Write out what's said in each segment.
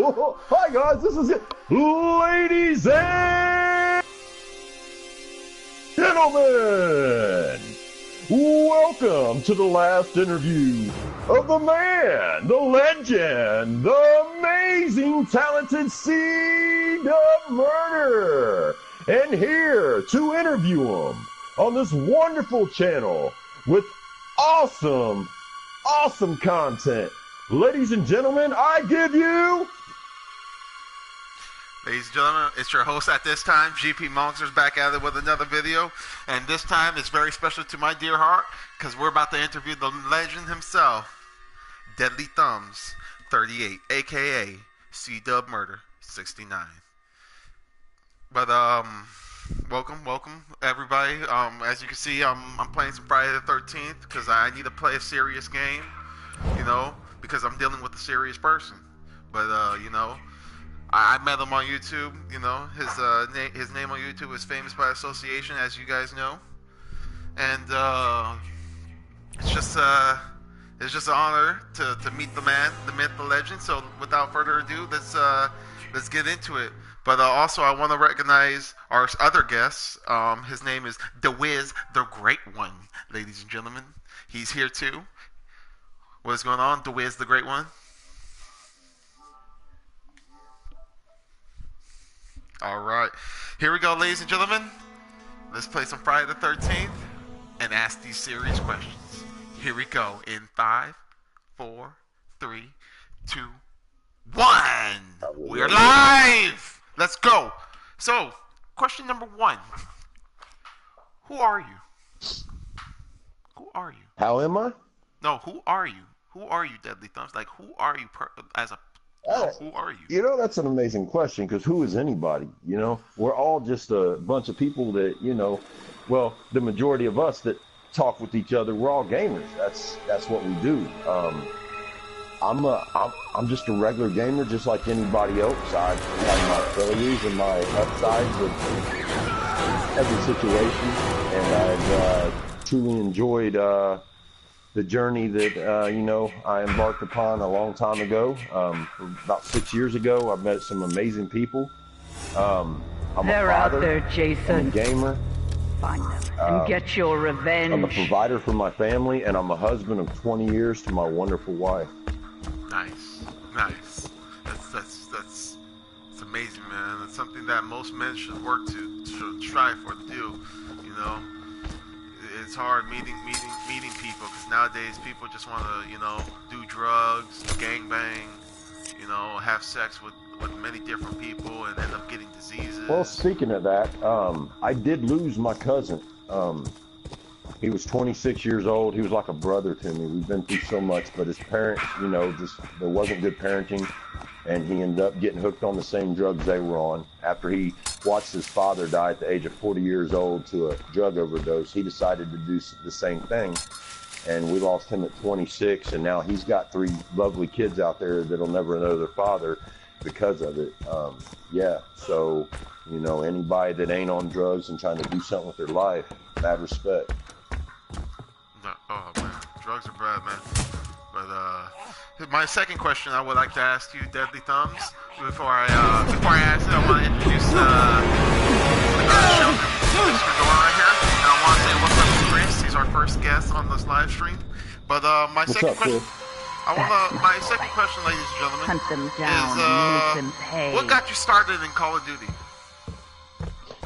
Hi guys, this is it. Ladies and gentlemen, welcome to the last interview of the man, the legend, the amazing, talented cdubbmurda. And here to interview him on this wonderful channel with awesome content. Ladies and gentlemen, I give you... Ladies and gentlemen, it's your host at this time, GP Monsters, back at it with another video. And this time it's very special to my dear heart because we're about to interview the legend himself, DeadlyTHUMBS38, aka cdubbmurda69. But welcome everybody. As you can see, I'm playing some Friday the 13th because I need to play a serious game, you know, because I'm dealing with a serious person. But you know, I met him on YouTube. You know, his name on YouTube is famous by association, as you guys know. And it's just an honor to meet the man, the myth, the legend. So without further ado, let's get into it. But also, I want to recognize our other guest. His name is The Wiz, the Great One, ladies and gentlemen. He's here too. What is going on, The Wiz, the Great One? All right, here we go, ladies and gentlemen. Let's play some Friday the 13th and ask these serious questions. Here we go in 5, 4, 3, 2, 1. We're live. Let's go. So, question number 1. Who are you? Who are you? How am I? No, who are you? Who are you, Deadly Thumbs? Like, who are you who are you? You know, that's an amazing question, because who is anybody? You know, we're all just a bunch of people that, you know, well, the majority of us that talk with each other, we're all gamers. That's what we do. I'm just a regular gamer, just like anybody else. I have my failures and my upsides of every situation, and I've truly enjoyed the journey that you know, I embarked upon a long time ago. About 6 years ago, I've met some amazing people. I'm They're a father, out there, Jason. I'm a gamer. Find them and get your revenge. I'm a provider for my family, and I'm a husband of 20 years to my wonderful wife. Nice. That's amazing, man. It's something that most men should work to strive for to do. You know, it's hard meeting people, because nowadays people just want to, you know, do drugs, gangbang, you know, have sex with many different people and end up getting diseases. Well, speaking of that, I did lose my cousin. He was 26 years old. He was like a brother to me. We've been through so much, but his parents, you know, just there wasn't good parenting, and he ended up getting hooked on the same drugs they were on. After he watched his father die at the age of 40 years old to a drug overdose, he decided to do the same thing, and we lost him at 26, and now he's got 3 lovely kids out there that'll never know their father because of it. Yeah, so, you know, anybody that ain't on drugs and trying to do something with their life, mad respect. Oh man, drugs are bad, man. But my second question I would like to ask you, Deadly Thumbs, before I ask it, I want to introduce Sheldon. This is going right here, and I want to say what's up to Chris. He's our first guest on this live stream. But my second question, ladies and gentlemen, hunt them down, is make them pay. what got you started in Call of Duty?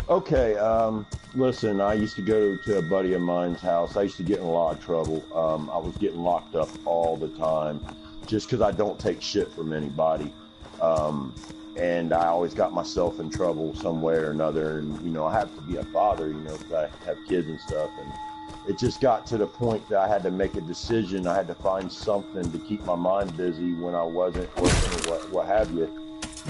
Okay, listen, I used to go to a buddy of mine's house. I used to get in a lot of trouble. I was getting locked up all the time just because I don't take shit from anybody. And I always got myself in trouble some way or another. And, you know, I have to be a father, you know, because I have kids and stuff. And it just got to the point that I had to make a decision. I had to find something to keep my mind busy when I wasn't working or what have you.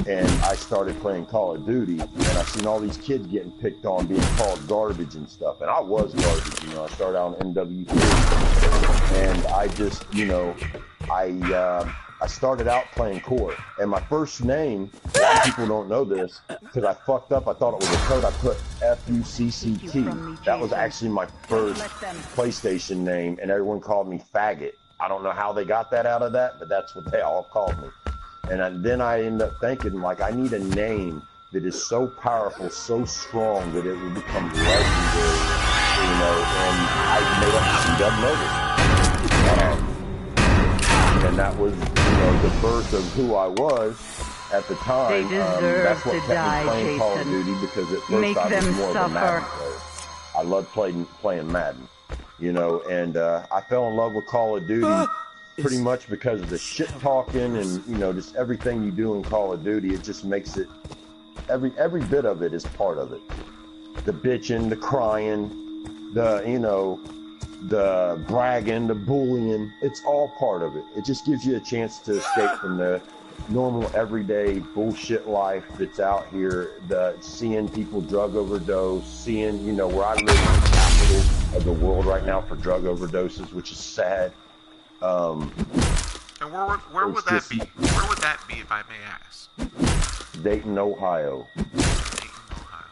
And I started playing Call of Duty, and I seen all these kids getting picked on, being called garbage and stuff. And I was garbage, you know. I started out on MW3, and I just, you know, I started out playing Core. And my first name, a lot of people don't know this, because I fucked up. I thought it was a code. I put FUCCT. That was actually my first PlayStation name, and everyone called me Faggot. I don't know how they got that out of that, but that's what they all called me. And then I end up thinking, like, I need a name that is so powerful, so strong that it will become legendary, you know, and I made up C-Dub Murder. And that was, you know, the birth of who I was at the time. They deserve that's what to kept me die, playing Call of Jason. Duty, because at first Make I was them more of a suffer. Madden player. I loved playing Madden, you know, and I fell in love with Call of Duty pretty much because of the shit talking and, you know, just everything you do in Call of Duty. It just makes it, every bit of it is part of it. The bitching, the crying, the, you know, the bragging, the bullying, it's all part of it. It just gives you a chance to escape from the normal everyday bullshit life that's out here, seeing people drug overdose, seeing, you know, where I live in the capital of the world right now for drug overdoses, which is sad. And where would that be? Where would that be, if I may ask? Dayton, Ohio. Dayton, Ohio.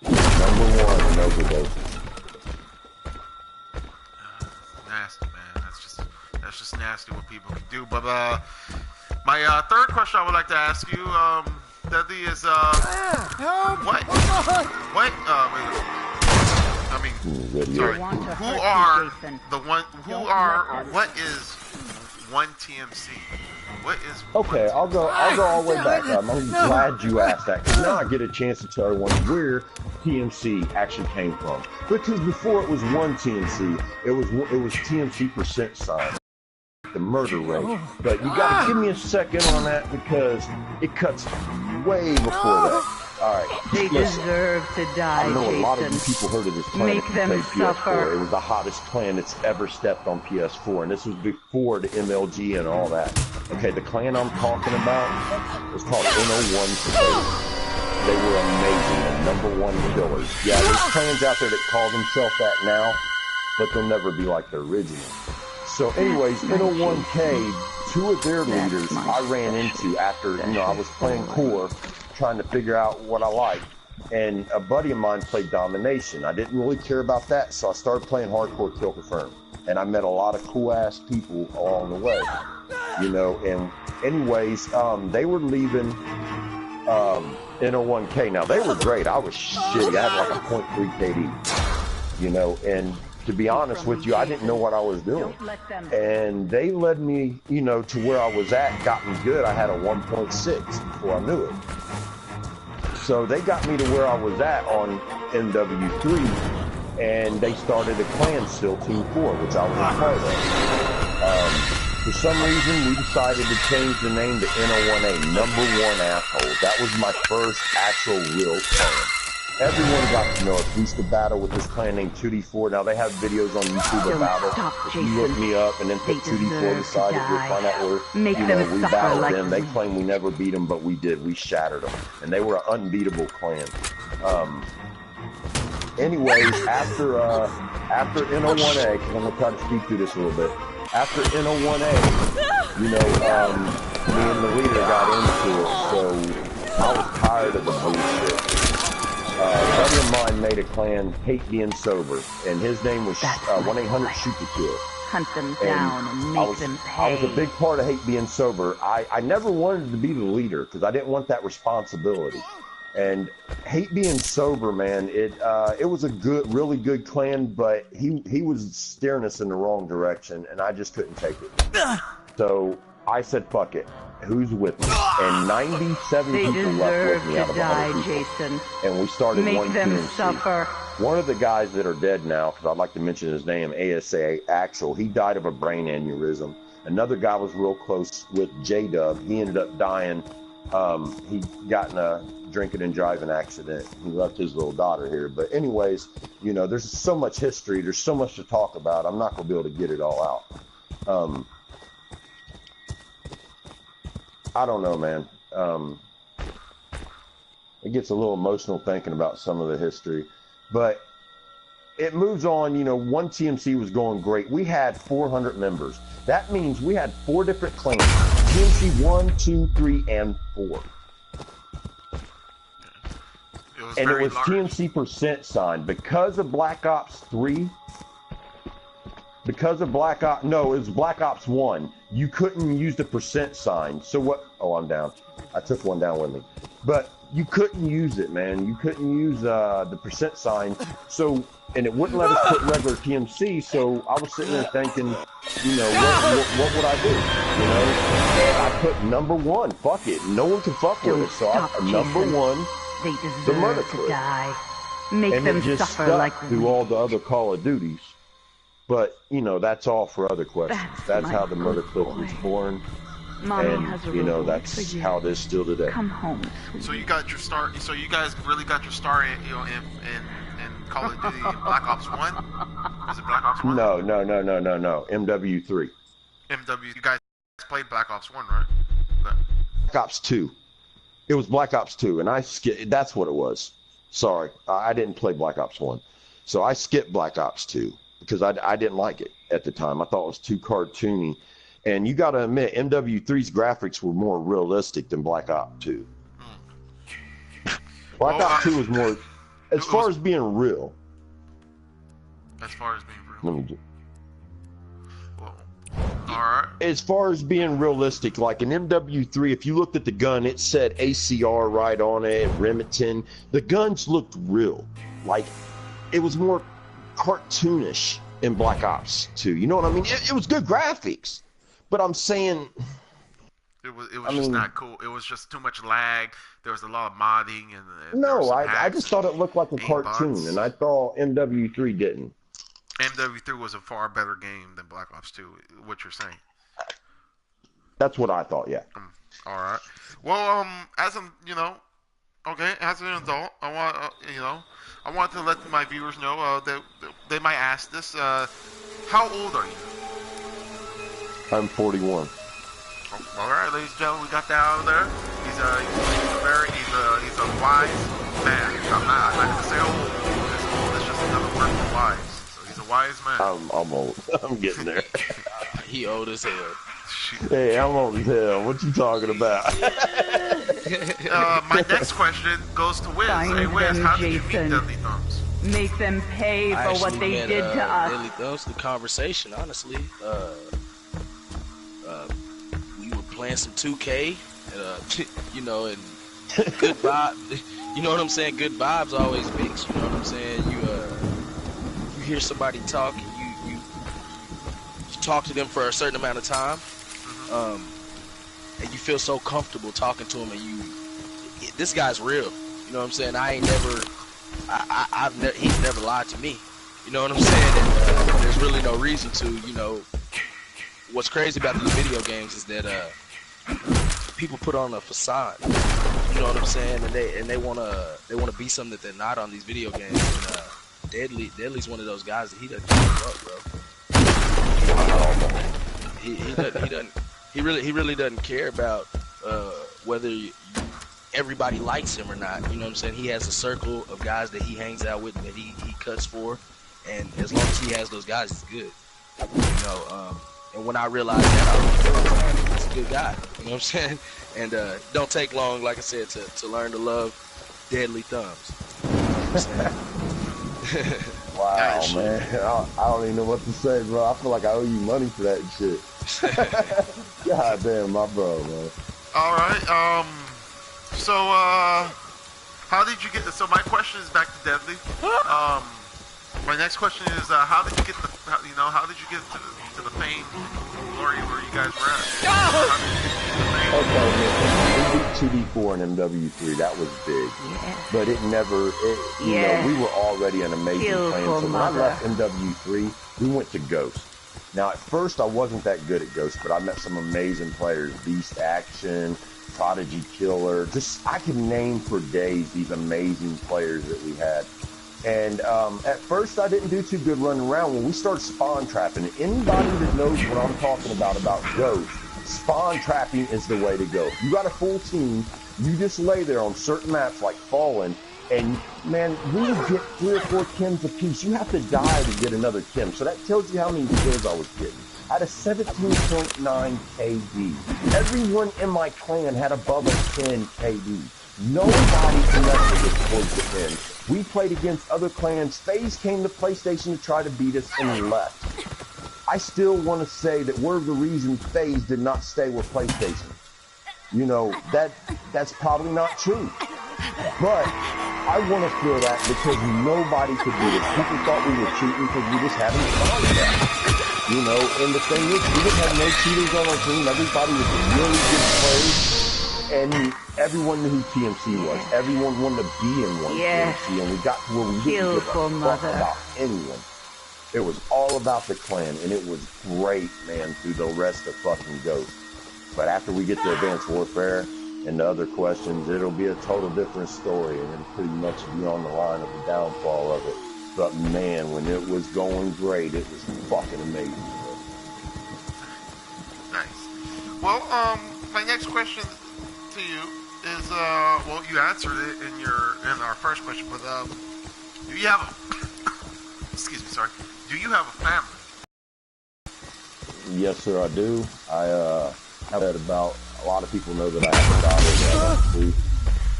#1 in overdose. Nasty, man. That's just nasty what people can do. But my third question I would like to ask you, Deadly, is what? I mean, sorry. What is one TMC? What is? Okay, I'll go all the way back. I'm glad you asked that, because now I get a chance to tell everyone where TMC actually came from. Because before it was one TMC, it was TMC percent sign, the murder rate. But you gotta give me a second on that, because it cuts way before that. All right. They deserve to die, I know a lot of you Jason. people heard of this clan. Make them PS4. suffer. It was the hottest clan that's ever stepped on PS4, and this was before the MLG and all that. Okay, the clan I'm talking about was called N01. They were amazing and #1 killers. Yeah, there's clans out there that call themselves that now, but they'll never be like the original. So anyways, N01K, 2 of their leaders I ran into after, you know, I was playing core, trying to figure out what I liked. And a buddy of mine played Domination. I didn't really care about that, so I started playing Hardcore Kill Confirm. And I met a lot of cool-ass people along the way, you know. And anyways, they were leaving N01K. Now, they were great. I was shitty. I had like a .3 KD, you know. And to be honest with you, I didn't know what I was doing. And they led me, you know, to where I was at, got me good. I had a 1.6 before I knew it. So they got me to where I was at on NW3, and they started a clan still, Team 4, which I was a part of. For some reason, we decided to change the name to N01A, #1 Asshole. That was my first actual real clan. Everyone got to know it. We used to battle with this clan named 2D4. Now, they have videos on YouTube about it. If you look me up and then put 2D4 beside it, you'll find out where, you know, we battled them. They claim we never beat them, but we did. We shattered them. And they were an unbeatable clan. Anyways, after N01A, because I'm going to try to speed through this a little bit. After N01A, you know, me and the leader got into it, so I was tired of the bullshit. A buddy of mine made a clan, Hate Being Sober, and his name was 1-800-SHOOT-TO-KILL. Hunt them down and make them pay. I was a big part of Hate Being Sober. I never wanted to be the leader because I didn't want that responsibility. And Hate Being Sober, man, it was a really good clan, but he was steering us in the wrong direction, and I just couldn't take it. So I said, fuck it. Who's with me? And 97 people left with me out of 100 people. Jason. And we started one TMC. Suffer. One of the guys that are dead now, because I'd like to mention his name, ASA Axel, he died of a brain aneurysm. Another guy was real close with J-Dub. He ended up dying. He got in a drinking and driving accident. He left his little daughter here. But anyways, you know, there's so much history. There's so much to talk about. I'm not going to be able to get it all out. I don't know, man. It gets a little emotional thinking about some of the history. But it moves on. You know, one TMC was going great. We had 400 members. That means we had 4 different clans. TMC 1, 2, 3, and 4. And it was large. TMC percent signed. Because of Black Ops 3, it was Black Ops 1. you couldn't use the percent sign. So what? Oh, I'm down. I took one down with me. But you couldn't use it, man. You couldn't use the percent sign. So, and it wouldn't let us put regular TMC. So I was sitting there thinking, you know, what would I do? You know, and I put number 1. Fuck it. No one can fuck with it. So I number 1, They the murder deserve to clip. die. Make And them it just suffer stuck like through all the other Call of Duties. But, you know, that's all for other questions. That's how the murder clip was born. Mommy And, has a you know, reward that's for you. how it is still today. Come home, So you got your start. So you guys really got your start in, you know, in Call of Duty Black Ops 1? Is it Black Ops 1? No. MW3. MW. You guys played Black Ops 1, right? Black Ops 2. It was Black Ops 2, and I skipped. That's what it was. Sorry, I didn't play Black Ops 1. So I skipped Black Ops 2 because I didn't like it at the time. I thought it was too cartoony. And you got to admit, MW3's graphics were more realistic than Black Ops 2. Black Ops 2 was more, as far as being real. As far as being real. Let me do. Well, all right. As far as being realistic, like in MW3, if you looked at the gun, it said ACR right on it, Remington. The guns looked real. Like, it was more cartoonish in Black Ops 2. You know what I mean? It was good graphics. But I'm saying... It was just not cool. It was just too much lag. There was a lot of modding and no, I just thought it looked like a cartoon, bots. and I thought MW3 didn't. MW3 was a far better game than Black Ops 2. What you're saying? That's what I thought. Yeah. All right. Well, as an as an adult, I want to let my viewers know that they might ask this. How old are you? I'm 41. All right, ladies and gentlemen, we got that out of there. He's a wise man. I'm not gonna say old. It's just another word for wise. So he's a wise man. I'm old. I'm getting there. He old as hell. Hey, I'm old as hell. What you talking about? My next question goes to Wiz. Hey, Wiz, how did you meet Deadly Thumbs? Make them pay for what they did to us. Deadly Thumbs, the conversation, honestly. We were playing some 2K, and good vibe. You know what I'm saying? Good vibes always mix. You know what I'm saying? You hear somebody talk, and you talk to them for a certain amount of time, and you feel so comfortable talking to him, and this guy's real. You know what I'm saying? He's never lied to me. You know what I'm saying? And there's really no reason to. What's crazy about these video games is that people put on a facade. You know what I'm saying? And they wanna be something that they're not on these video games. And Deadly's one of those guys that he doesn't give up, bro. He really doesn't care about whether everybody likes him or not. You know what I'm saying? He has a circle of guys that he hangs out with and that he cuts for, and as long as he has those guys, it's good. And when I realized that, I was he's a good guy. You know what I'm saying? And don't take long, like I said, to learn to love Deadly Thumbs. You know what I'm saying? Wow, man. I don't even know what to say, bro. I feel like I owe you money for that shit. God damn, my bro, man. All right. So, how did you get? So my question is back to Deadly. My next question is, how did you get to the fame, glory where you guys were at? Okay, man. We beat 2D4 and MW3. That was big, but it never. You know, we were already an amazing plan. So when I left MW3, we went to Ghost. Now, at first, I wasn't that good at Ghost, but I met some amazing players: Beast Action, Prodigy Killer. I can name for days these amazing players that we had. And at first, I didn't do too good running around. When we started spawn trapping, anybody that knows what I'm talking about Ghost, spawn trapping is the way to go. You got a full team, you just lay there on certain maps like Fallen, and man, we would get 3 or 4 kills a piece. You have to die to get another kill. So that tells you how many kills I was getting. I had a 17.9 KD. Everyone in my clan had above a 10 KD. Nobody connected with towards the end. We played against other clans. FaZe came to PlayStation to try to beat us and left. I I still want to say that we're the reason FaZe did not stay with PlayStation. You know, that's probably not true. But I want to feel that because nobody could do it. People thought we were cheating because we just haven't found that. You know, and the thing is, we didn't have no cheaters on our team. Everybody was really good players. And everyone knew who TMC was. Everyone wanted to be in one TMC. And we got to where we didn't give a fuck about anyone. It was all about the clan. And it was great, man, through the rest of fucking Ghost. But after we get to Advanced Warfare and the other questions, it'll be a total different story. And it'll pretty much be on the line of the downfall of it. But man, when it was going great, it was fucking amazing. Nice. Well, my next question to you is, well, you answered it in our first question, but do you have a, excuse me, sorry, do you have a family? Yes, sir, I do. I have had about, a lot of people know that I have a daughter that I have 2.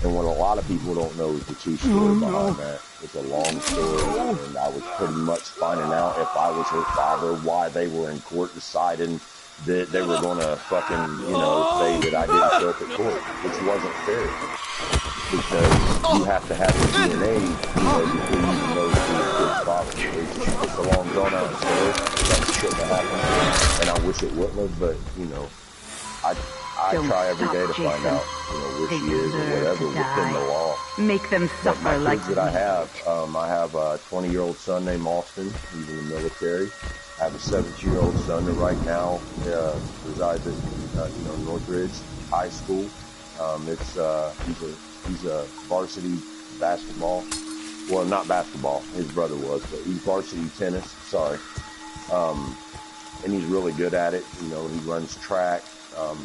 And what a lot of people don't know is the true story behind that. It's a long story, and I was pretty much finding out if I was her father, why they were in court deciding that they were going to fucking, you know, say that I didn't show up at court, which wasn't fair. Because you have to have the DNA, you know, before you even know who your kid's father is. It's a long drawn-out story. That shouldn't have happened, and I wish it wouldn't have, but, you know, I try every day to find out, you know, where she is or whatever within the law. Make them suffer like kids that I have a 20-year-old son named Austin. He's in the military. I have a 17-year-old son that right now resides at Northridge High School. He's a varsity basketball. Well, not basketball. His brother was, but he's varsity tennis. Sorry. And he's really good at it. You know, he runs track.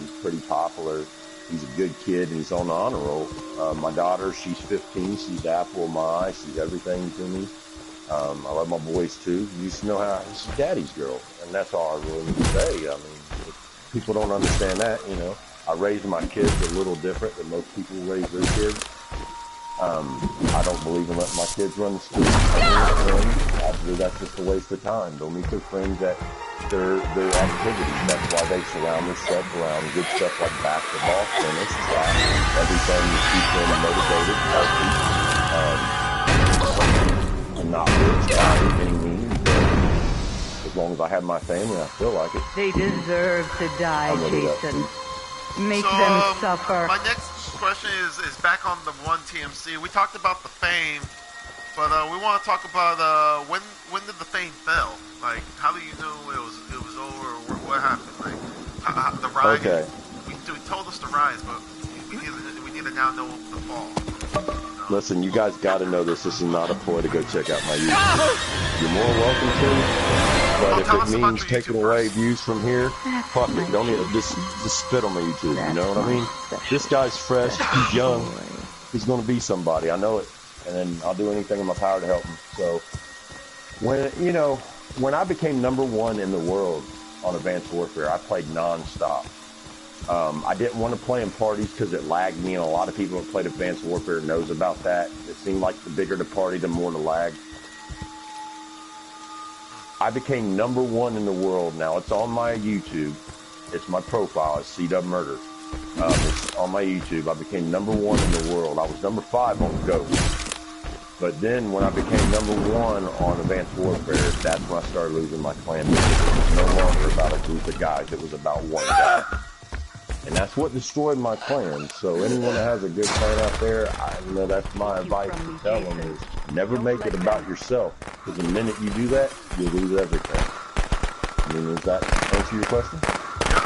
He's pretty popular. He's a good kid, and he's on the honor roll. My daughter, she's 15. She's the apple of my eye. She's everything to me. I love my boys, too. You used to know how she's daddy's girl, and that's all I really need to say. I mean, if people don't understand that, you know. I raised my kids a little different than most people raise their kids. I don't believe in letting my kids run the streets. I believe that's just a waste of time. They'll meet their friends at their activities. That's why they surround themselves around good stuff like basketball, tennis, track, everything to keep them motivated, healthy, and not rich by any means. But as long as I have my family, I feel like it. They deserve to die, Jason. Make them suffer. My next question is back on the one TMC. We talked about the fame, but we want to talk about when did the fame fail? Like, how do you know it was over? Or what happened? Like the rise. Okay. We told us the rise, but we need to now know the fall. You know? Listen, you guys got to know this. This is not a ploy to go check out my YouTube. You're more welcome to. But if it means taking away views from here, fuck it. Don't even just spit on my YouTube. You know what I mean? This guy's fresh. He's young. He's going to be somebody. I know it. And I'll do anything in my power to help him. So when I became #1 in the world on Advanced Warfare, I played nonstop. I didn't want to play in parties because it lagged me, and a lot of people that played Advanced Warfare knows about that. It seemed like the bigger the party, the more the lag. I became #1 in the world. Now it's on my YouTube. It's my profile. It's cdubbmurda. It's on my YouTube. I became #1 in the world. I was #5 on Ghost. But then when I became #1 on Advanced Warfare, that's when I started losing my clan. It was no longer about a group of guys. It was about one guy. And that's what destroyed my clan. So anyone that has a good clan out there, that's my advice to tell them is never make it about yourself. Because the minute you do that, you lose everything. I mean, does that answer your question? Yeah.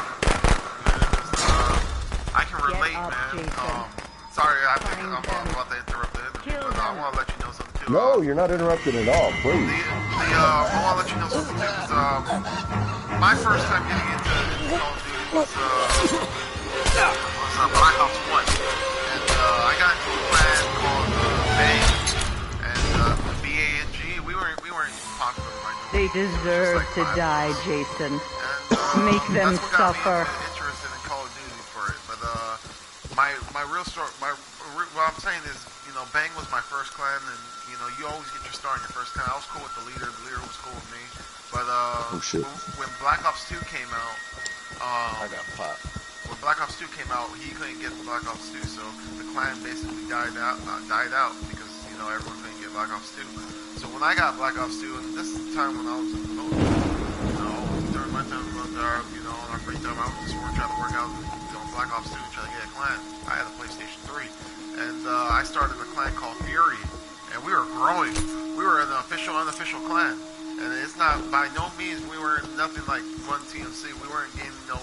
I can relate, man. Sorry, I'm about to interrupt the interview, but I want to let you know something too. No, you're not interrupted at all, please. I want to let you know something too, because my first time getting into Call of Duty was Black Ops 1. And I got into a clan called Bang, and BANG. We weren't popular right now. They deserve to die, Jason. And, make them that's what suffer. Got me interested in Call of Duty for it. But my real story, what I'm saying is, know, Bang was my first clan, and you know, you always get your start in your first clan. I was cool with the leader. The leader was cool with me. But when Black Ops 2 came out, I got popped. When Black Ops 2 came out, he couldn't get Black Ops 2, so the clan basically died out because you know everyone couldn't get Black Ops 2. So when I got Black Ops 2, and this is the time when I was in the military, you know, during my time in the military, you know, on our free time, I was just trying to work out, you know, Black Ops 2 and try to get a clan. I had a PlayStation 3, and I started a clan called Fury, and we were growing. We were an official, unofficial clan, and it's not, by no means, we were nothing like Run TMC. We weren't gaining no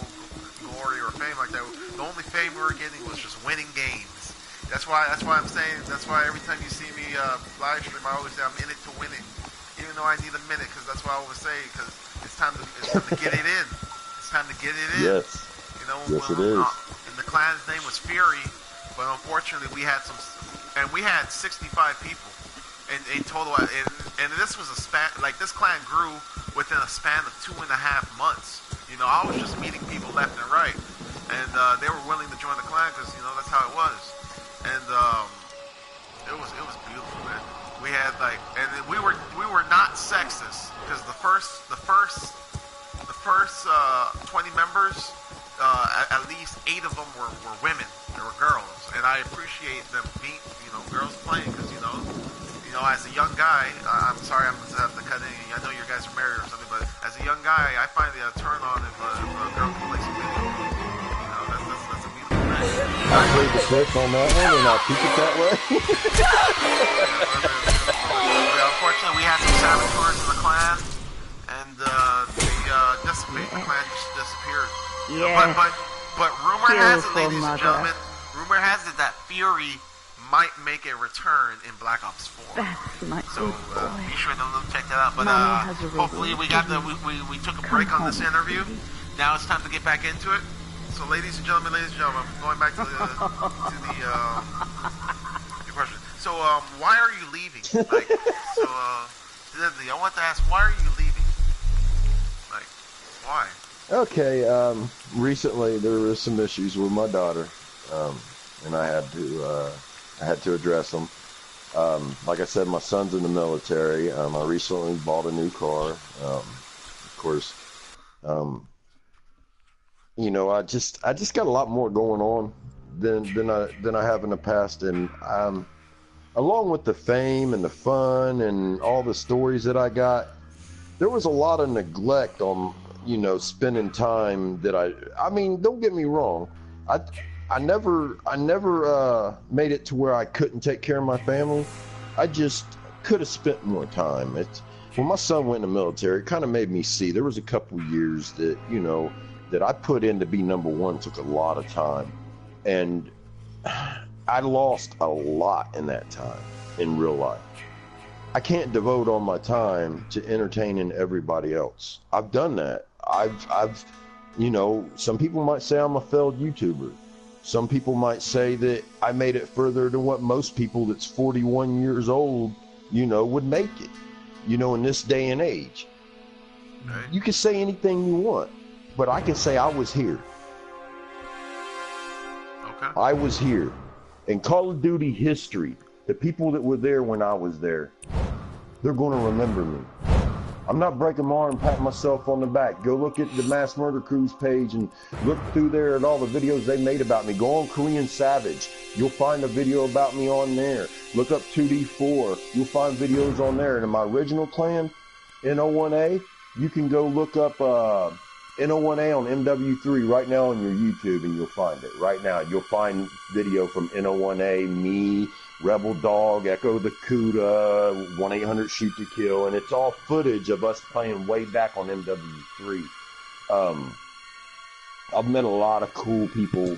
glory or fame like that. The only fame we were getting was just winning games. That's why I'm saying, that's why every time you see me live stream, I always say I'm in it to win it, even though I need a minute, because that's what I always say, because it's time to get it in. It's time to get it in. Yes. You know, yes, it is. And the clan's name was Fury, but unfortunately we had 65 people in total, and this was a span, like this clan grew within a span of 2.5 months. You know, I was just meeting people left and right, and they were willing to join the clan because, you know, that's how it was. And it was beautiful, man. We had and we were not sexist because the first 20 members, at least 8 of them were women. They were girls, and I appreciate them being, you know, girls playing because, you know, as a young guy, I'm sorry I'm gonna have to cut in. I know you guys are married or something, but as a young guy, I find it a turn on if a girl can play some video games. You know, that's a beautiful thing. I played the clip on that one, and I'll keep it that way. Unfortunately, we had some saboteurs in the clan, and they dissipated. The clan just disappeared. Yeah. But rumor has it, ladies and gentlemen, rumor has it that Fury might make a return in Black Ops 4. That's my so be sure to check that out. But hopefully we took a break on this interview. Now it's time to get back into it. So ladies and gentlemen, I'm going back to the your question. So why are you leaving? Like, I want to ask, why are you leaving? Like, why? Okay, recently there were some issues with my daughter, and I had to address them. Like I said, my son's in the military. I recently bought a new car. Of course, you know, I just got a lot more going on than I have in the past, and along with the fame and the fun and all the stories that I got, there was a lot of neglect on, you know, spending time that I mean, don't get me wrong, I never made it to where I couldn't take care of my family. I just could have spent more time. When my son went in the military, it kind of made me see there was a couple years that, you know, that I put in to be number one took a lot of time, and I lost a lot in that time in real life. I can't devote all my time to entertaining everybody else. I've done that. I've you know, some people might say I'm a failed YouTuber. Some people might say that I made it further than what most people that's 41 years old, you know, would make it, you know, in this day and age. Right. You can say anything you want, but I can say I was here. Okay. I was here. In Call of Duty history, the people that were there when I was there, they're going to remember me. I'm not breaking my arm, patting myself on the back. Go look at the Mass Murder Crew's page and look through there at all the videos they made about me. Go on Korean Savage. You'll find a video about me on there. Look up 2D4. You'll find videos on there. And in my original clan, N01A, you can go look up N01A on MW3 right now on your YouTube, and you'll find it. Right now, you'll find video from N01A, me, Rebel Dog, Echo the Cuda, 1-800-SHOOT-TO-KILL, and it's all footage of us playing way back on MW3. I've met a lot of cool people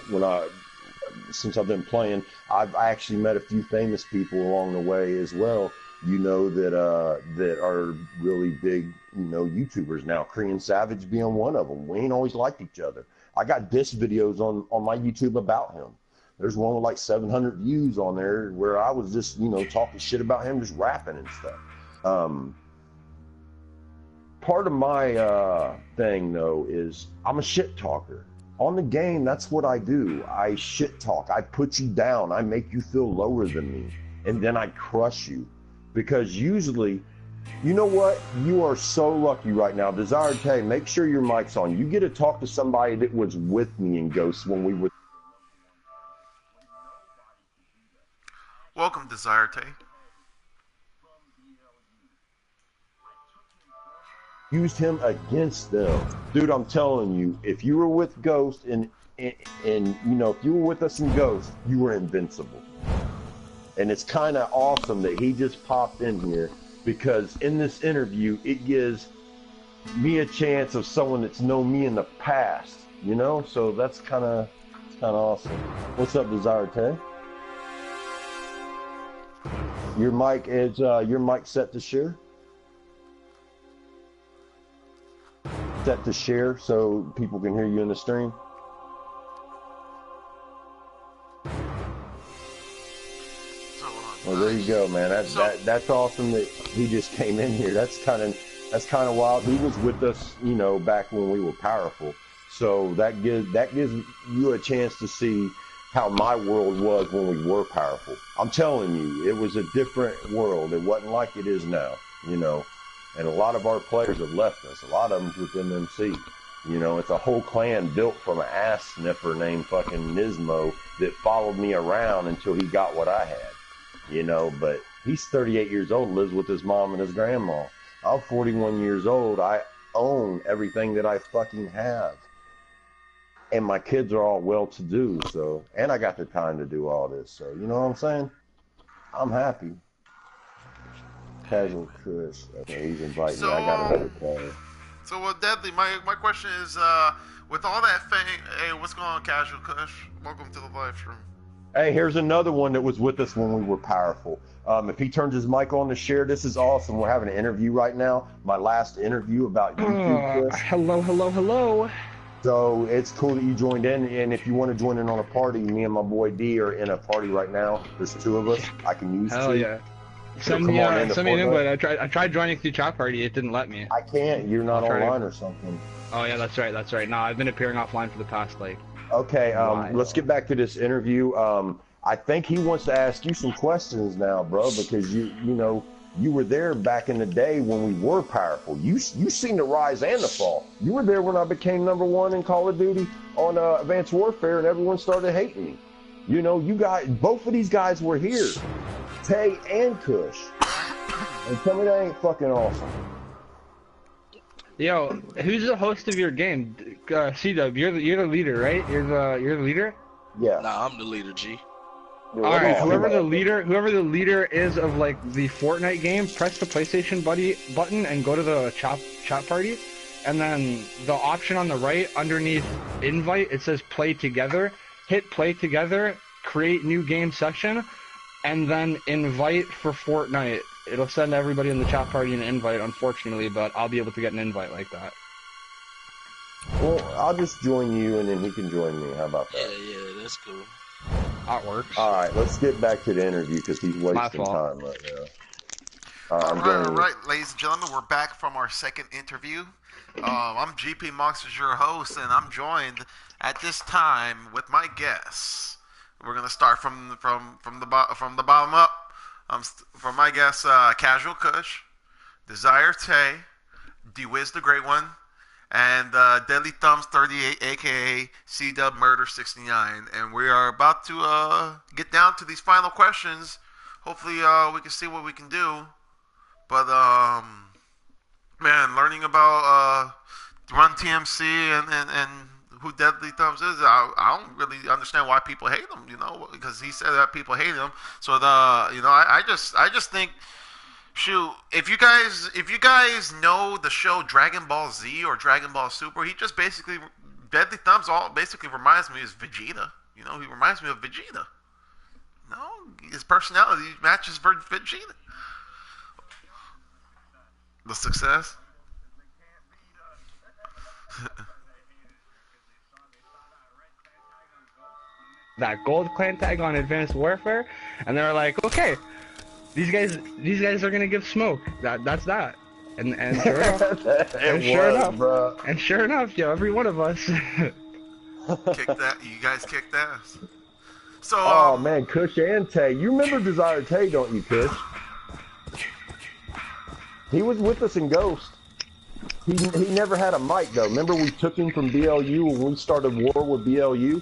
since I've been playing. I've actually met a few famous people along the way as well, you know, that are really big, you know, YouTubers now. Korean Savage being one of them. We ain't always liked each other. I got diss videos on my YouTube about him. There's one with like 700 views on there where I was just, you know, talking shit about him, just rapping and stuff. Part of my thing, though, is I'm a shit talker. On the game, that's what I do. I shit talk. I put you down. I make you feel lower than me. and then I crush you. Because usually, you know what? You are so lucky right now. Desire Tay, make sure your mic's on. You get to talk to somebody that was with me in Ghosts when we were... Welcome, Desire Tay. Used him against them. Dude, I'm telling you, if you were with Ghost and you know, if you were with us in Ghost, you were invincible. And it's kind of awesome that he just popped in here, because in this interview, it gives me a chance of someone that's known me in the past, you know? So that's kind of awesome. What's up, Desire Tay? Your mic is set to share? Set to share so people can hear you in the stream? Well, there you go, man. That's awesome that he just came in here. That's kind of wild. He was with us, you know, back when we were powerful. So that gives you a chance to see how my world was when we were powerful. I'm telling you, it was a different world. It wasn't like it is now, you know. And a lot of our players have left us. A lot of them with MMC. You know, it's a whole clan built from an ass sniffer named fucking Nismo that followed me around until he got what I had. You know, but he's 38 years old, lives with his mom and his grandma. I'm 41 years old. I own everything that I fucking have. And my kids are all well-to-do, so, and I got the time to do all this, so, you know what I'm saying? I'm happy. Casual Kush. Okay, he's inviting me. I got another call. So, Deadly, my question is, with all that fame, hey, what's going on, Casual Kush? Welcome to the live stream. Hey, here's another one that was with us when we were powerful. If he turns his mic on to share, this is awesome. We're having an interview right now. My last interview about YouTube. Hello. So it's cool that you joined in. And if you want to join in on a party, me and my boy D are in a party right now. There's two of us. I can use two. Hell yeah. Send me an invite. I tried joining through chat party. It didn't let me. I can't. You're not online or something. Oh yeah, that's right. No, I've been appearing offline for the past Okay, let's get back to this interview. I think he wants to ask you some questions now, bro, because you know, you were there back in the day when we were powerful. You seen the rise and the fall. You were there when I became #1 in Call of Duty on Advanced Warfare, and everyone started hating me. You know, both of these guys were here, Tay and Kush. And tell me that ain't fucking awesome. Yo, who's the host of your game? C-Dub, you're the leader, right? You're the leader? Yeah. Nah, I'm the leader, G. Alright, whoever the leader is of like the Fortnite game, press the PlayStation button and go to the chat party, and then the option on the right underneath invite, it says play together. Hit play together, create new game session, and then invite for Fortnite. It'll send everybody in the chat party an invite, unfortunately, but I'll be able to get an invite like that. Well, I'll just join you, and then he can join me. How about that? Yeah, that's cool. That works. All right, let's get back to the interview because he's wasting time right now. All right, ladies and gentlemen, we're back from our second interview. I'm GP Monsters, your host, and I'm joined at this time with my guests. We're gonna start from the bottom up. From my guests, Casual Kush, Desire Tay, D-Wiz the Great One, and DeadlyTHUMBS38, aka cdubbmurda69. And we are about to get down to these final questions. Hopefully we can see what we can do. But man, learning about Run TMC and who Deadly Thumbs is, I don't really understand why people hate him, you know, because he said that people hate him. So I just think, shoot, if you guys know the show Dragon Ball Z or Dragon Ball Super, he just basically, Deadly Thumbs basically reminds me of Vegeta. You know, he reminds me of Vegeta. No, his personality matches Vegeta. The success. That gold clan tag on Advanced Warfare, and they were like, okay, these guys are gonna give smoke. That's that. And sure enough, yo, every one of us kicked that. You guys kicked ass. So, oh man, Kush and Tay. You remember Desire Tay, don't you, Kush? He was with us in Ghost. He never had a mic though. Remember we took him from BLU when we started war with BLU?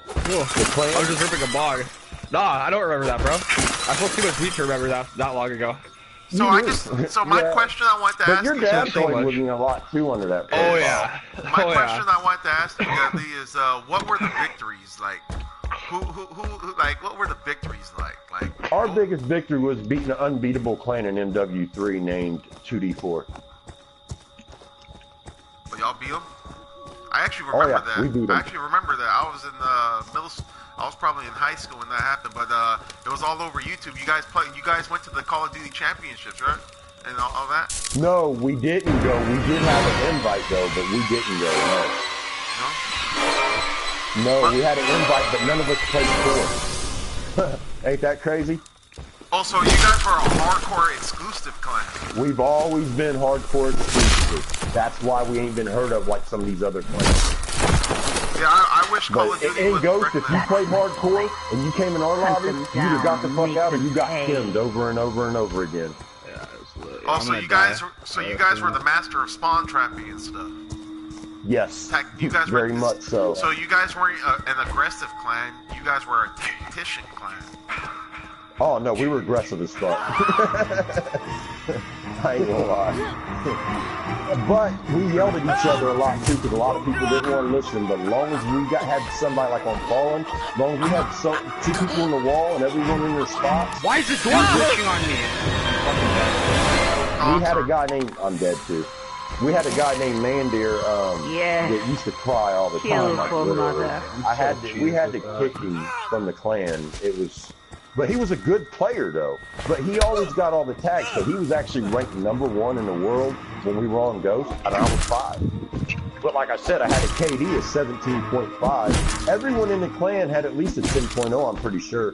Cool. I was just ripping a bog. Nah, I don't remember that, bro. I felt too much weed to remember that long ago. So my question I want to ask you. But your dad played with me a lot too under that. Oh yeah. My question I want to ask you, Deadly, is what were the victories like? Who like what were the victories like? Like our biggest victory was beating an unbeatable clan in MW3 named 2D4. But y'all beat them? I actually remember that. We beat them. I actually remember that. I was in middle. I was probably in high school when that happened, but it was all over YouTube. You guys went to the Call of Duty Championships, right? And all that? No, we didn't go. We did have an invite though, but we didn't go. No, we had an invite, but none of us played for. Ain't that crazy? Oh, so you guys were a hardcore exclusive clan. We've always been hardcore exclusive. That's why we ain't been heard of like some of these other clans. Yeah, I wish Call of Duty in Ghost, if you played hardcore and you came in our lobby, you'd have got the fuck out or you got kimmed over and over and over again. Yeah, absolutely. Also, you guys were the master of spawn trapping and stuff. Yes, you guys very much so. So you guys weren't an aggressive clan, you guys were a tactician clan. Oh no, we were aggressive as fuck. I ain't gonna lie. But we yelled at each other a lot too, because a lot of people didn't want to listen. But as long as we had somebody like on Fallen, as long as we had two people in the wall and everyone in their spots. Why is this door pushing on me? We had a guy named, I'm dead too. We had a guy named Mandir that used to cry all the time. Like, literally. We had to kick him from the clan. But he was a good player though. But he always got all the tags, so he was actually ranked #1 in the world when we were on Ghost, and I was 5. But like I said, I had a KD of 17.5. Everyone in the clan had at least a 10.0, I'm pretty sure.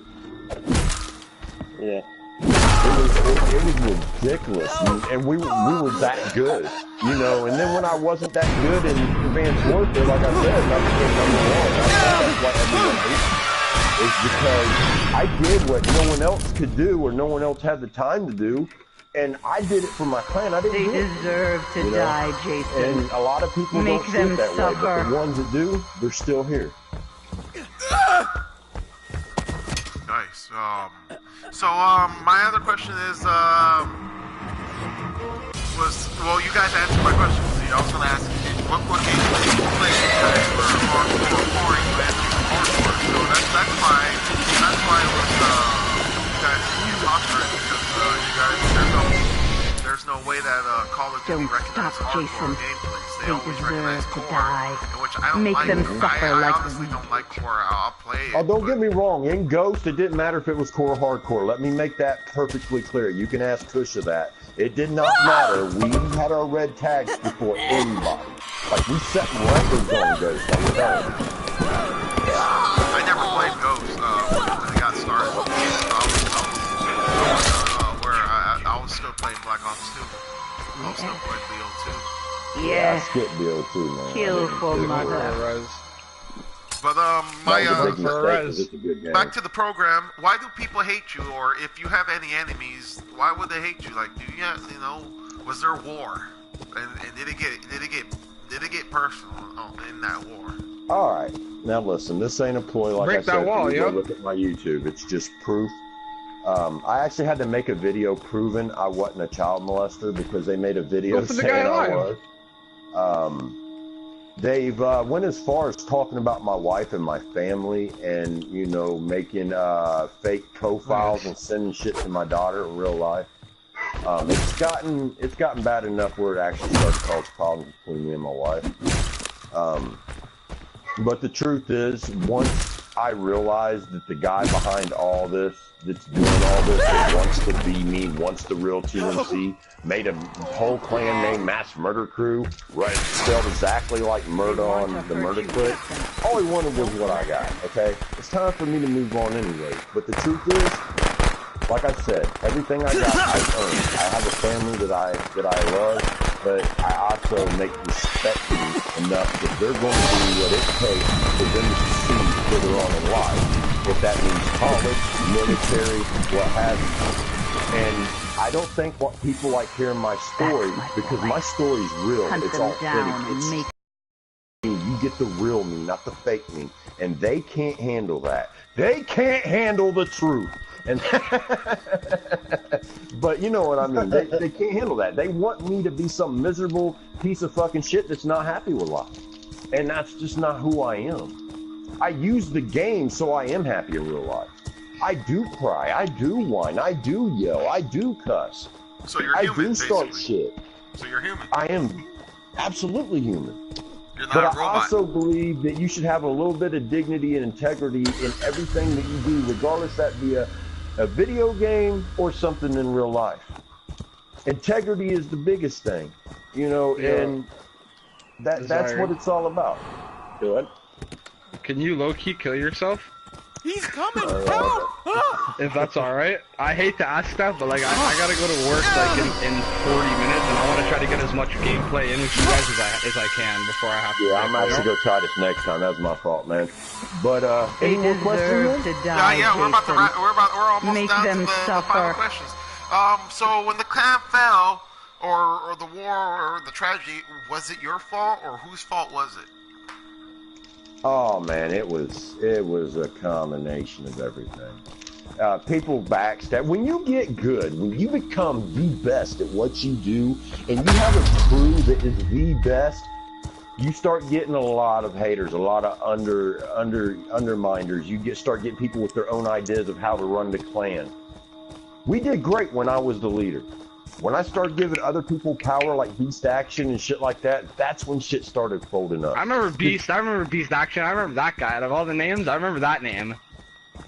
Yeah. It was ridiculous, and we were that good, you know. And then when I wasn't that good in Advanced Warfare, like I said, I became #1. That's why everyone hates me. Is because I did what no one else could do, or no one else had the time to do, and I did it for my clan. I didn't. They deserve to die, Jason. And a lot of people don't see it that way, but the ones that do, they're still here. Nice. So my other question is, you guys answered my question. See, I was gonna ask you, what game did you play? You guys were hardcore, so that's fine. That's why it was, you guys use Oscar, because you guys, there's no way that Call of Duty recognizes hardcore gameplays. They always recognize core, which I don't Make like. them suffer I honestly don't like core. I'll play it. Oh, don't get me wrong. In Ghost, it didn't matter if it was core or hardcore. Let me make that perfectly clear. You can ask Kush of that. It did not matter. We had our red tags before anybody. Like, we set records on Ghost. I never played Ghost when it got started. I was still playing Black Ops 2. I was still playing BO2. Yeah. I skipped BO2, man. Kill for mother. But back to the program. Why do people hate you? Or if you have any enemies, why would they hate you? Like, was there war? And did it get personal in that war? All right, now listen. This ain't a ploy. Like I said, go look at my YouTube. It's just proof. I actually had to make a video proving I wasn't a child molester because they made a video saying I was. They've went as far as talking about my wife and my family, and making fake profiles and sending shit to my daughter in real life. It's gotten bad enough where it actually started to cause problems between me and my wife. But the truth is, once I realized that the guy behind all this, that's doing all this, that wants to be me, wants the real TNC, made a whole clan named Mass Murder Crew, right, spelled exactly like murder on the murder clip. All he wanted was what I got, okay? It's time for me to move on anyway. But the truth is, like I said, everything I got, I earned. I have a family that I love, but I also make respect me enough that they're going to do what it takes for them to succeed further on in life. If that means college, military, what have you. And I don't think what people like hearing my story, because my story's real. It's authentic. You get the real me, not the fake me. And they can't handle that. They can't handle the truth. And but you know what I mean. They can't handle that. They want me to be some miserable piece of fucking shit that's not happy with life. And that's just not who I am. I use the game so I am happy in real life. I do cry. I do whine. I do yell. I do cuss. So you're human, I do start basically. shit. So you're human. I am absolutely human. You're not But a I robot. also believe that you should have a little bit of dignity and integrity in everything that you do, regardless that be a video game or something in real life. Integrity is the biggest thing, you know, and that's what it's all about. Do it. Can you low-key kill yourself? He's coming! Help! If that's alright. I hate to ask that, but like I gotta go to work like in 40 minutes, and I want to try to get as much gameplay in with you guys as I can before I have to. Yeah, I'm actually gonna try this next time. That's my fault, man. But any more questions? To die, Yeah, we're about to Jason. we're almost Make down them to the suffer. final questions. So when the clan fell, or the war, or the tragedy, was it your fault, or whose fault was it? Oh man, it was a combination of everything. People backstab. When you get good, when you become the best at what you do, and you have a crew that is the best, you start getting a lot of haters, a lot of underminers. You start getting people with their own ideas of how to run the clan. We did great when I was the leader. When I started giving other people power like Beast Action and shit like that, that's when shit started folding up. I remember Beast Action. I remember that guy. Out of all the names, I remember that name.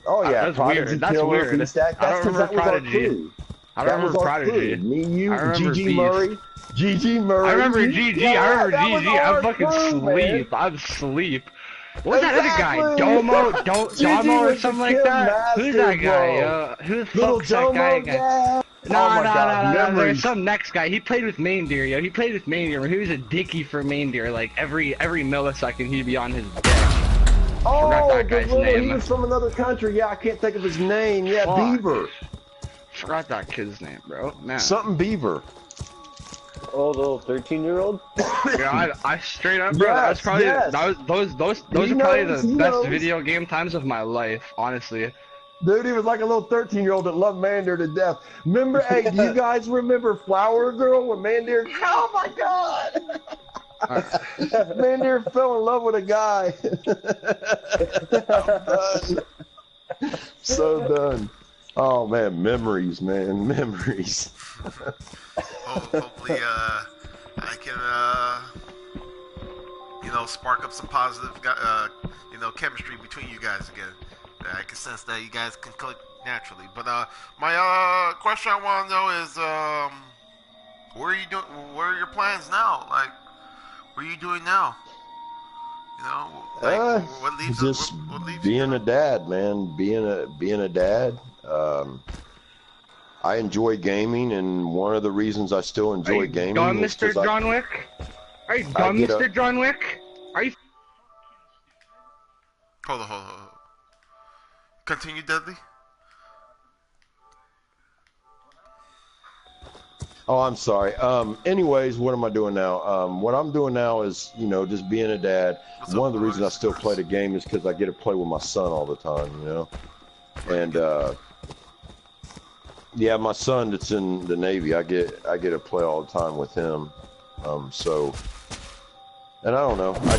Oh yeah, that's Prodigy weird. That's Killer, weird. Beast Action. That's because that was our crew. I don't remember Prodigy. Me, you, I remember GG Beast. Murray. GG Murray. I remember GG. Yeah, I remember that was GG. our I'm fucking crew, man. sleep. I'm asleep. What's that other guy? Exactly. Domo GG or was something the like kill that? Who's that master, guy? bro. Who the Little fuck's that Domo guy again? guy. No, Oh my God, There's memories. some next guy. He played with Maindeer, yo. He played with Maindeer. He was a dickie for Maindeer. Like every millisecond, he'd be on his dick. Oh, Forgot that the guy's little, name. he was from another country. Yeah, I can't think of his name. Yeah, Fuck. Beaver. Forgot that kid's name, bro. Man. Something Beaver. Oh, the little 13-year-old? Yeah, I straight up, bro. That was probably those are probably the best video game times of my life, honestly. Dude, he was like a little 13-year-old that loved Mandir to death. Remember, hey, do you guys remember Flower Girl when Mandir? Oh my God! Mandir fell in love with a guy. I'm done. So done. Oh man, memories, man, memories. Hopefully, I can, spark up some positive, chemistry between you guys again. I can sense that you guys can click naturally. But my question I want to know is, what are your plans now? Like, what are you doing now? You know, like, what leaves just what leaves being a dad, man. Being a dad. I enjoy gaming, and one of the reasons I still enjoy gaming Done, is Mr. John Wick? Are you done, Mr. John Wick? Are you? Hold on. Continue, Deadly. Oh, I'm sorry. Anyways, what am I doing now? What I'm doing now is, just being a dad. One of the reasons I still play the game is because I get to play with my son all the time, And, yeah, my son that's in the Navy, I get to play all the time with him. And I don't know, I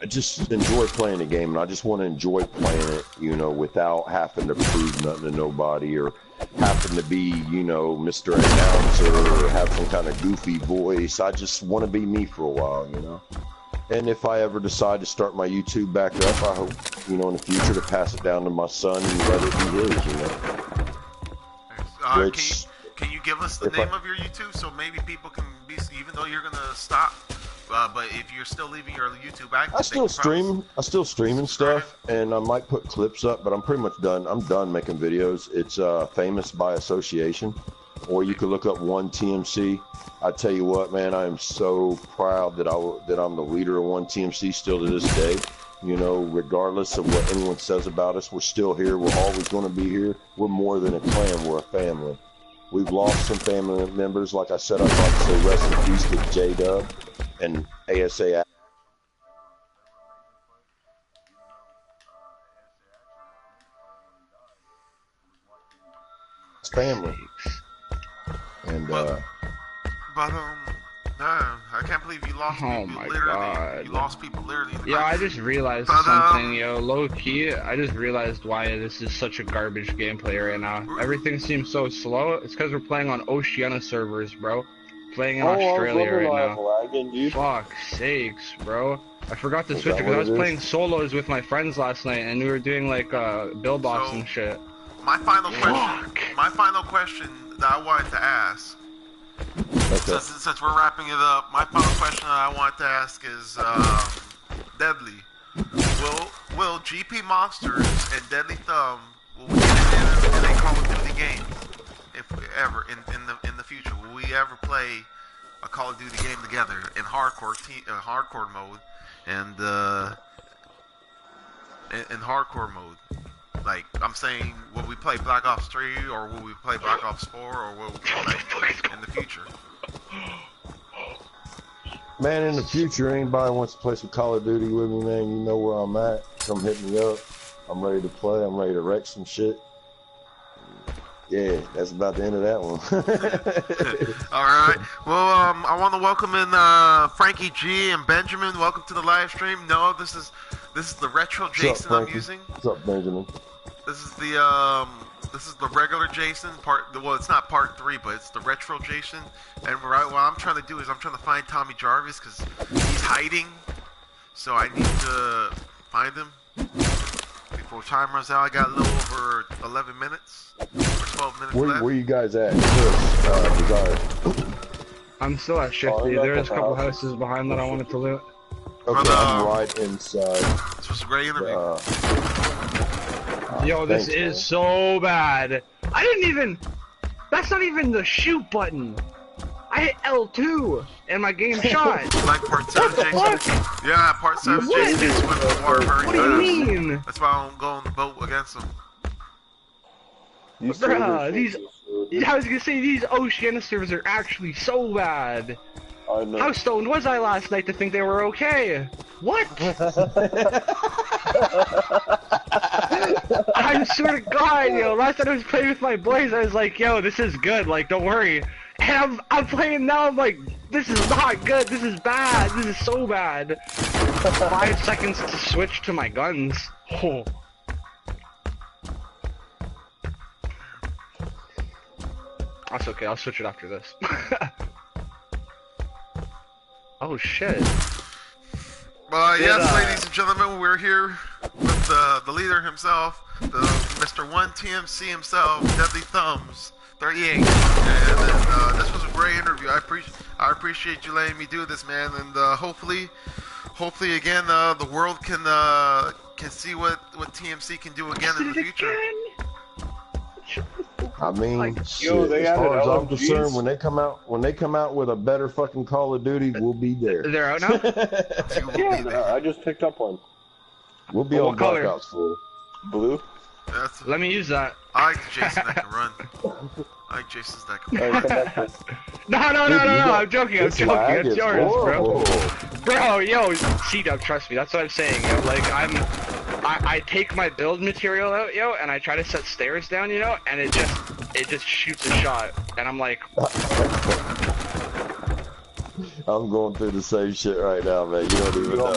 just enjoy playing the game, and I just want to enjoy playing it, without having to prove nothing to nobody or having to be, Mr. Announcer or have some kind of goofy voice. I just want to be me for a while, And if I ever decide to start my YouTube back up, I hope, in the future to pass it down to my son and let it be his, Can you give us the name of your YouTube so maybe people can be, even though you're gonna stop, but if you're still leaving your YouTube active, I still stream. I still stream and stuff, and I might put clips up, but I'm pretty much done. I'm done making videos. It's famous by association, or you could look up 1TMC. I tell you what, man, I am so proud that I'm the leader of 1TMC still to this day. You know, regardless of what anyone says about us, we're still here. We're always going to be here. We're more than a clan. We're a family. We've lost some family members. Like I said, I'd like to say rest in peace to J-Dub and ASA. It's family. And, I can't believe you lost people. Literally, you lost people literally. Yeah, I just realized something, yo. Low key, I just realized why this is such a garbage gameplay right now. Everything seems so slow. It's because we're playing on Oceania servers, bro. Playing in Australia right now. Lagging, Fuck sakes, bro. I forgot to switch it because I was playing solos with my friends last night, and we were doing like build box and shit. My final question that I wanted to ask. okay. Since we're wrapping it up, my final question that I want to ask is, Deadly, will GP Monsters and Deadly Thumb will we get in a Call of Duty game if we ever in the future? Will we ever play a Call of Duty game together in hardcore mode and in hardcore mode? Like, I'm saying, will we play Black Ops 3 or will we play Black Ops 4 or will we play in the future? Man, in the future, anybody wants to play some Call of Duty with me, man, you know where I'm at. Come hit me up. I'm ready to play. I'm ready to wreck some shit. Yeah, that's about the end of that one. Alright. Well, I want to welcome in Frankie G and Benjamin. Welcome to the live stream. No, this is the retro Jason I'm using. What's up, Benjamin? This is the regular Jason well, it's not part 3, but it's the retro Jason. And what I'm trying to do is I'm trying to find Tommy Jarvis because he's hiding. So I need to find him before time runs out. I got a little over 11 minutes or 12 minutes left. Where you guys at? Desire. I'm still at Shifty. There's a couple houses behind that I wanted to loot. Okay, I'm right inside. This was a great interview. Yo, this is so bad. I didn't even... That's not even the shoot button. I hit L2 and my game shot. Like part 7, Jason? Yeah, part 7, Jason swim in the water very fast. What do you mean? That's why I don't go on the boat against him. Bruh, I was gonna say, these Oceania servers are actually so bad. I know. How stoned was I last night to think they were okay? What? I swear to God, yo, last time I was playing with my boys, I was like, yo, this is good, like, don't worry. And I'm playing now, I'm like, this is not good, this is bad, this is so bad. 5 seconds to switch to my guns. Oh. That's okay, I'll switch it after this. Oh shit. Yes, ladies and gentlemen, we're here with the leader himself, the Mr. 1TMC himself, DeadlyTHUMBS38. And this was a great interview. I appreciate you letting me do this, man. And hopefully again, the world can see what TMC can do again in the future. I mean, Yo, shit, they as far as I'm LMGs? concerned, when they come out with a better fucking Call of Duty, we'll be there. They're out now? Yeah, I just picked up one. We'll be What on color? Black Ops 4. Blue? Let me use that. I like Jason that can run. I like Jason's that can run. Alright, come back here. No, I'm joking, This lag it's is yours, horrible. Bro, yo, C-Dub, trust me, that's what I'm saying, yo, like, I take my build material out, yo, and I try to set stairs down, you know, and it just shoots a shot, and I'm like... I'm going through the same shit right now, man, you don't even know.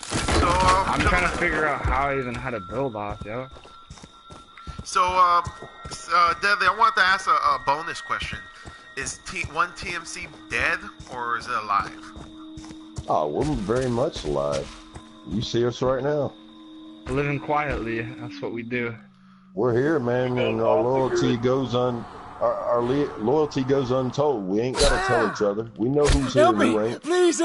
So, I'm trying to figure out how to build off, yo. So, Deadly, I wanted to ask a bonus question. Is 1TMC dead, or is it alive? Oh, we're very much alive. You see us right now. Living quietly, that's what we do. We're here, man, and our loyalty goes Our loyalty goes untold. We ain't gotta tell each other. We know who's here and who ain't. Please.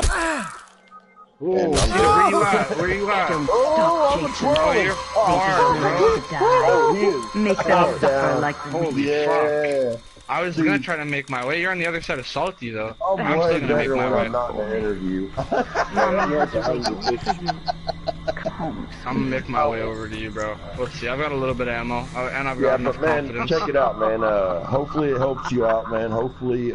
Where you at? Where you at? Oh, I'm a troll. Oh, you're far, bro. He is. Make them suffer like Holy fuck. I was gonna try to make my way. You're on the other side of Salty, though. I'm way better when I'm not in the interview. Come I'm gonna make my way over to you, bro. Let's see. I've got a little bit of ammo, and I've got enough man, confidence. check it out, man. Hopefully it helps you out, man. Hopefully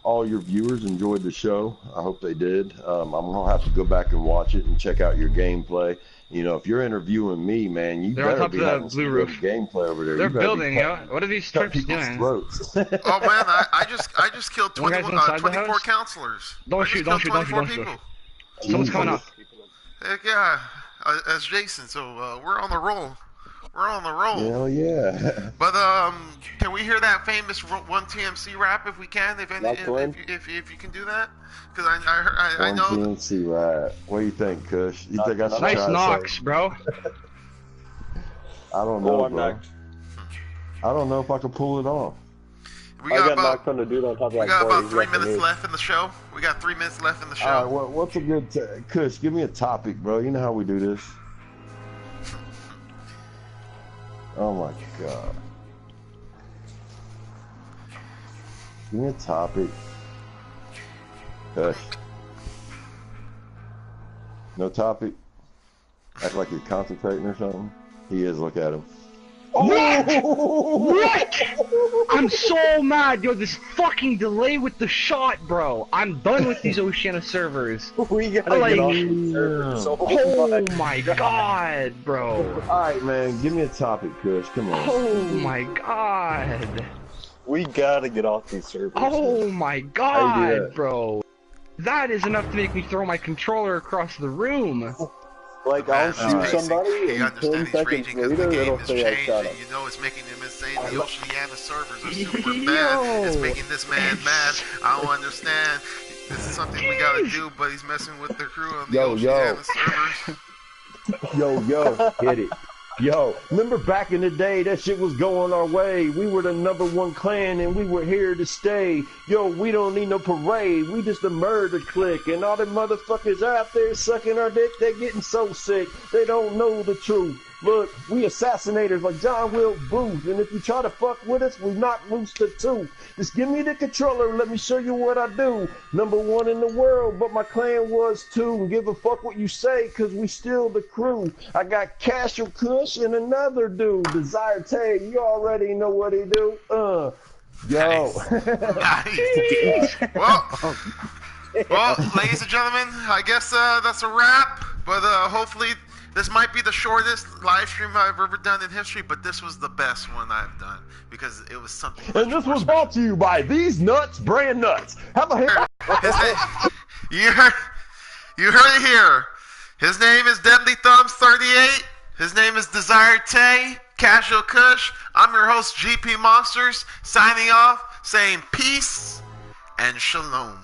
all your viewers enjoyed the show. I hope they did. I'm gonna have to go back and watch it and check out your gameplay. You know, if you're interviewing me, man, you better be having some good gameplay over there. They're building, yo. What are these trips doing? Oh man, I just killed 24 counselors. Don't shoot. Someone's coming up. Heck yeah, as Jason. So we're on the roll. We're on the roll. Hell yeah. But can we hear that famous One TMC rap if we can? If you can do that, because I know. One TMC rap. What do you think, Kush? You think I should nice try knocks, bro. I don't know, bro. I don't know if I can pull it off. We got knocked on the dude on top of we got about 3 minutes left in the show. We got 3 minutes left in the show. All right, what's a good Kush? Give me a topic, bro. You know how we do this. Oh my god. Give me a topic. Kush. No topic? Act like you're concentrating or something? He is, look at him. What? I'm so mad, yo. This fucking delay with the shot, bro. I'm done with these Oceania servers. We gotta get off these servers. Oh my god, bro. Alright, man. Give me a topic, Kush. Come on. Oh my god. We gotta get off these servers. Oh my god, bro. That is enough to make me throw my controller across the room. Like, I'll shoot somebody, and 10 seconds later, it'll say I shot him. You know, it's making them insane. The Oceania servers are super bad. It's making this man mad. I don't understand. This is something we gotta do, but he's messing with the crew on the Oceania servers. Yo, hit it. Yo, remember back in the day, that shit was going our way. We were the #1 clan and we were here to stay. Yo, we don't need no parade. We just a murder clique. And all the motherfuckers out there sucking our dick, they're getting so sick. They don't know the truth. Look, we assassinators like John Wilkes Booth. And if you try to fuck with us, we knock loose the tooth. Just give me the controller and let me show you what I do. #1 in the world, but my clan was too. And give a fuck what you say, cause we still the crew. I got Casual Kush and another dude, Desire Tay. You already know what he do. Yo. Nice. Well, ladies and gentlemen, I guess that's a wrap. But hopefully this might be the shortest live stream I've ever done in history, but this was the best one I've done because it was something. And this was brought to you by These Nuts Brand Nuts. Have a you heard it here. His name is DeadlyTHUMBS38. His name is Desire Tay, Casual Kush. I'm your host, GP Monsters, signing off, saying peace and shalom.